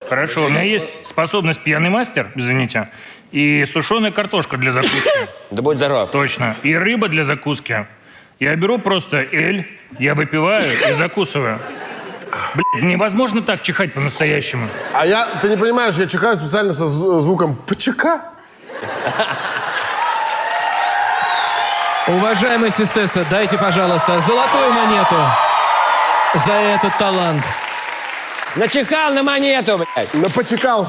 Хорошо, у меня есть способность пьяный мастер, извините, и сушеная картошка для закуски. Да будь здоров. Точно. И рыба для закуски. Я беру просто эль, я выпиваю и закусываю. Блядь, невозможно так чихать по-настоящему. А ты не понимаешь, я чихаю специально со звуком ПЧК. Уважаемая Систесса, дайте, пожалуйста, золотую монету за этот талант. Начихал на монету, блядь. Напочекал.